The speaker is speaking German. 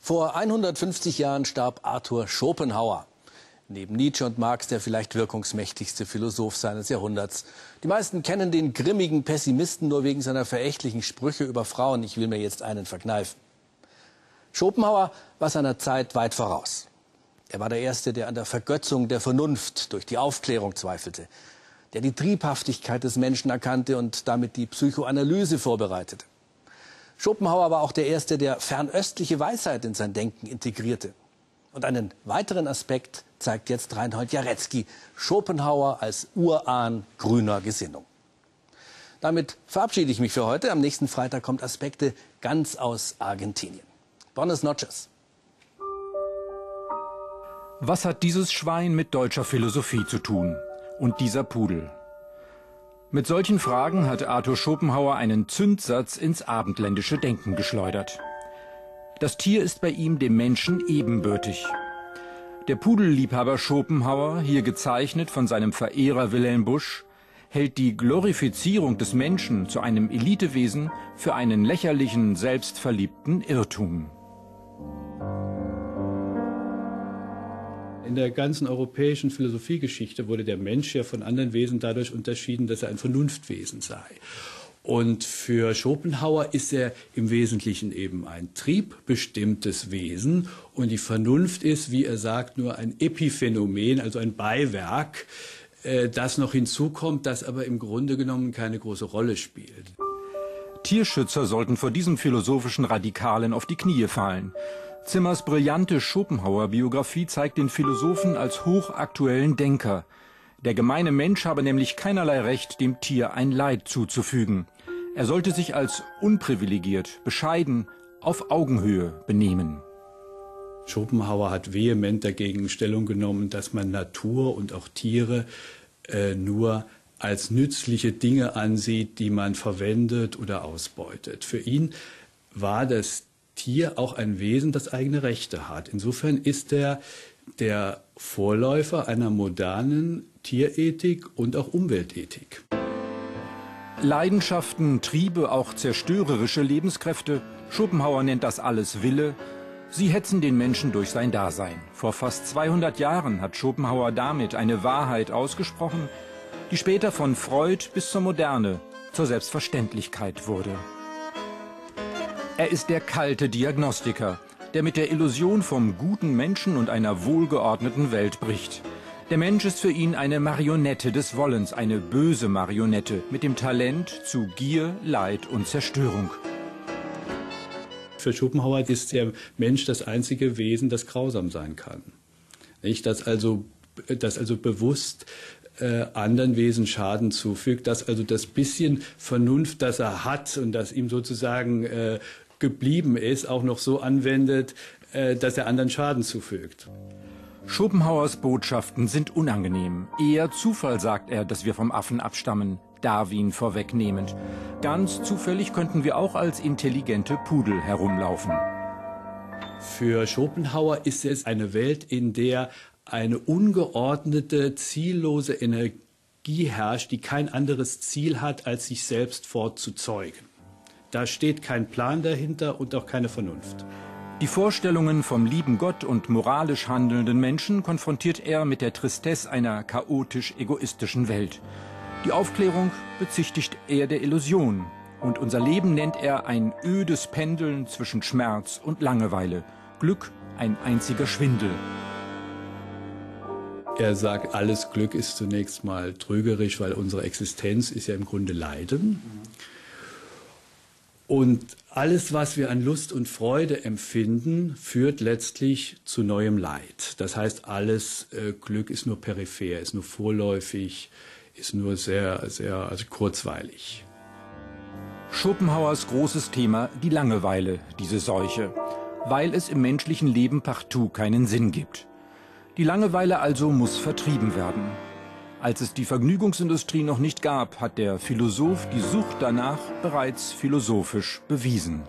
Vor 150 Jahren starb Arthur Schopenhauer. Neben Nietzsche und Marx der vielleicht wirkungsmächtigste Philosoph seines Jahrhunderts. Die meisten kennen den grimmigen Pessimisten nur wegen seiner verächtlichen Sprüche über Frauen. Ich will mir jetzt einen verkneifen. Schopenhauer war seiner Zeit weit voraus. Er war der Erste, der an der Vergötzung der Vernunft durch die Aufklärung zweifelte, der die Triebhaftigkeit des Menschen erkannte und damit die Psychoanalyse vorbereitete. Schopenhauer war auch der Erste, der fernöstliche Weisheit in sein Denken integrierte. Und einen weiteren Aspekt zeigt jetzt Reinhold Jarecki, Schopenhauer als Urahn grüner Gesinnung. Damit verabschiede ich mich für heute. Am nächsten Freitag kommt Aspekte ganz aus Argentinien. Buenas noches. Was hat dieses Schwein mit deutscher Philosophie zu tun? Und dieser Pudel? Mit solchen Fragen hat Arthur Schopenhauer einen Zündsatz ins abendländische Denken geschleudert. Das Tier ist bei ihm dem Menschen ebenbürtig. Der Pudelliebhaber Schopenhauer, hier gezeichnet von seinem Verehrer Wilhelm Busch, hält die Glorifizierung des Menschen zu einem Elitewesen für einen lächerlichen, selbstverliebten Irrtum. In der ganzen europäischen Philosophiegeschichte wurde der Mensch ja von anderen Wesen dadurch unterschieden, dass er ein Vernunftwesen sei. Und für Schopenhauer ist er im Wesentlichen eben ein triebbestimmtes Wesen. Und die Vernunft ist, wie er sagt, nur ein Epiphänomen, also ein Beiwerk, das noch hinzukommt, das aber im Grunde genommen keine große Rolle spielt. Tierschützer sollten vor diesem philosophischen Radikalen auf die Knie fallen. Zimmers brillante Schopenhauer-Biografie zeigt den Philosophen als hochaktuellen Denker. Der gemeine Mensch habe nämlich keinerlei Recht, dem Tier ein Leid zuzufügen. Er sollte sich als unprivilegiert, bescheiden, auf Augenhöhe benehmen. Schopenhauer hat vehement dagegen Stellung genommen, dass man Natur und auch Tiere nur als nützliche Dinge ansieht, die man verwendet oder ausbeutet. Für ihn war das Tier auch ein Wesen, das eigene Rechte hat. Insofern ist er der Vorläufer einer modernen Tierethik und auch Umweltethik. Leidenschaften, Triebe, auch zerstörerische Lebenskräfte, Schopenhauer nennt das alles Wille. Sie hetzen den Menschen durch sein Dasein. Vor fast 200 Jahren hat Schopenhauer damit eine Wahrheit ausgesprochen, die später von Freud bis zur Moderne zur Selbstverständlichkeit wurde. Er ist der kalte Diagnostiker, der mit der Illusion vom guten Menschen und einer wohlgeordneten Welt bricht. Der Mensch ist für ihn eine Marionette des Wollens, eine böse Marionette mit dem Talent zu Gier, Leid und Zerstörung. Für Schopenhauer ist der Mensch das einzige Wesen, das grausam sein kann. Nicht? Das also bewusst anderen Wesen Schaden zufügt, dass also das bisschen Vernunft, das er hat und das ihm sozusagen geblieben ist, auch noch so anwendet, dass er anderen Schaden zufügt. Schopenhauers Botschaften sind unangenehm. Eher Zufall, sagt er, dass wir vom Affen abstammen, Darwin vorwegnehmend. Ganz zufällig könnten wir auch als intelligente Pudel herumlaufen. Für Schopenhauer ist es eine Welt, in der eine ungeordnete, ziellose Energie herrscht, die kein anderes Ziel hat, als sich selbst fortzuzeugen. Da steht kein Plan dahinter und auch keine Vernunft. Die Vorstellungen vom lieben Gott und moralisch handelnden Menschen konfrontiert er mit der Tristesse einer chaotisch-egoistischen Welt. Die Aufklärung bezichtigt er der Illusion. Und unser Leben nennt er ein ödes Pendeln zwischen Schmerz und Langeweile. Glück ein einziger Schwindel. Er sagt, alles Glück ist zunächst mal trügerisch, weil unsere Existenz ist ja im Grunde Leiden. Und alles, was wir an Lust und Freude empfinden, führt letztlich zu neuem Leid. Das heißt, alles Glück ist nur peripher, ist nur vorläufig, ist nur sehr kurzweilig. Schopenhauers großes Thema, die Langeweile, diese Seuche, weil es im menschlichen Leben partout keinen Sinn gibt. Die Langeweile also muss vertrieben werden. Als es die Vergnügungsindustrie noch nicht gab, hat der Philosoph die Sucht danach bereits philosophisch bewiesen.